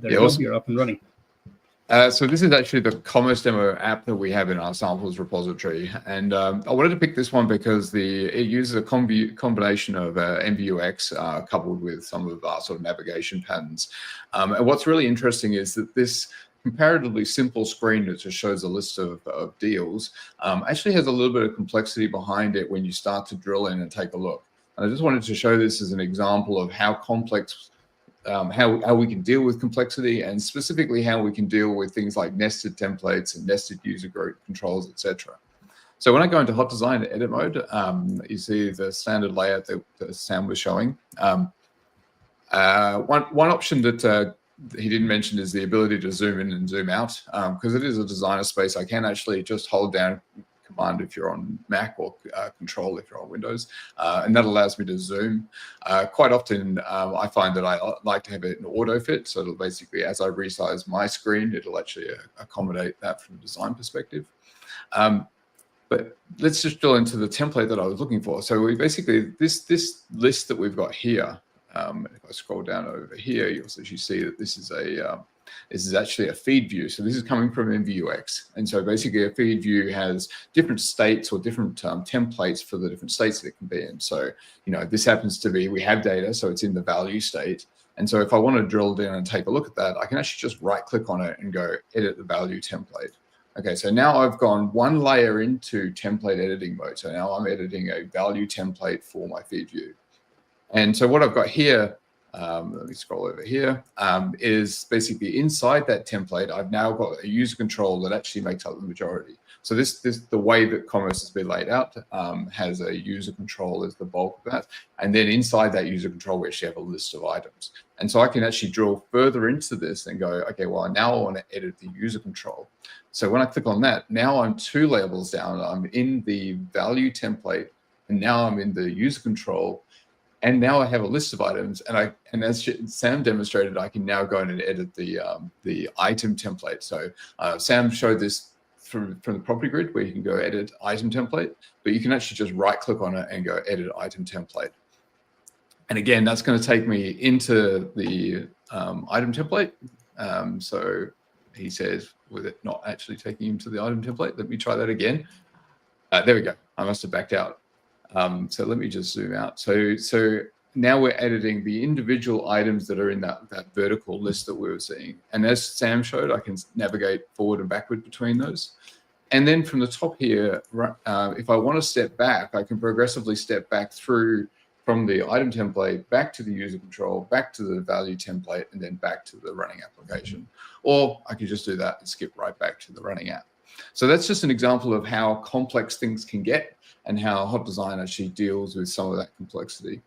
There you go, you're up and running. So this is actually the Commerce Demo app that we have in our samples repository. And I wanted to pick this one because it uses a combination of MVUX coupled with some of our sort of navigation patterns. And what's really interesting is that this comparatively simple screen that just shows a list of deals actually has a little bit of complexity behind it when you start to drill in and take a look. And I just wanted to show this as an example of how complex how we can deal with complexity, and specifically how we can deal with things like nested templates and nested user group controls, etc. So when I go into Hot Design edit mode, you see the standard layout that Sam was showing. One option that he didn't mention is the ability to zoom in and zoom out. Because it is a designer space, I can actually just hold down Command if you're on Mac, or Control if you're on Windows, and that allows me to zoom. Quite often, I find that I like to have it in auto fit, so it'll basically, as I resize my screen, it'll actually accommodate that from a design perspective. But let's just drill into the template that I was looking for. So we basically, this list that we've got here, if I scroll down over here, you'll actually see that this is actually a feed view. So this is coming from MVUX. And so basically a feed view has different states or different templates for the different states that it can be in. So, you know, this happens to be, we have data, so it's in the value state. And so if I want to drill down and take a look at that, I can actually just right click on it and go edit the value template. Okay, so now I've gone one layer into template editing mode. So now I'm editing a value template for my feed view. And so what I've got here, let me scroll over here, is basically inside that template, I've now got a user control that actually makes up the majority. So the way that commerce has been laid out has a user control as the bulk of that. And then inside that user control, we actually have a list of items. And so I can actually drill further into this and go, okay, well, now I want to edit the user control. So when I click on that, now I'm 2 levels down. I'm in the value template, and now I'm in the user control. And now I have a list of items, and as Sam demonstrated, I can now go in and edit the item template. So Sam showed this from the property grid, where you can go edit item template, but you can actually just right click on it and go edit item template. And again, that's going to take me into the item template. So he says, with it not actually taking him to the item template, let me try that again. There we go. I must have backed out. So let me just zoom out. So now we're editing the individual items that are in that vertical list that we were seeing. And as Sam showed, I can navigate forward and backward between those. And then from the top here, if I want to step back, I can progressively step back through from the item template, back to the user control, back to the value template, and then back to the running application. Or I could just do that and skip right back to the running app. So that's just an example of how complex things can get, and how Hot Design actually deals with some of that complexity.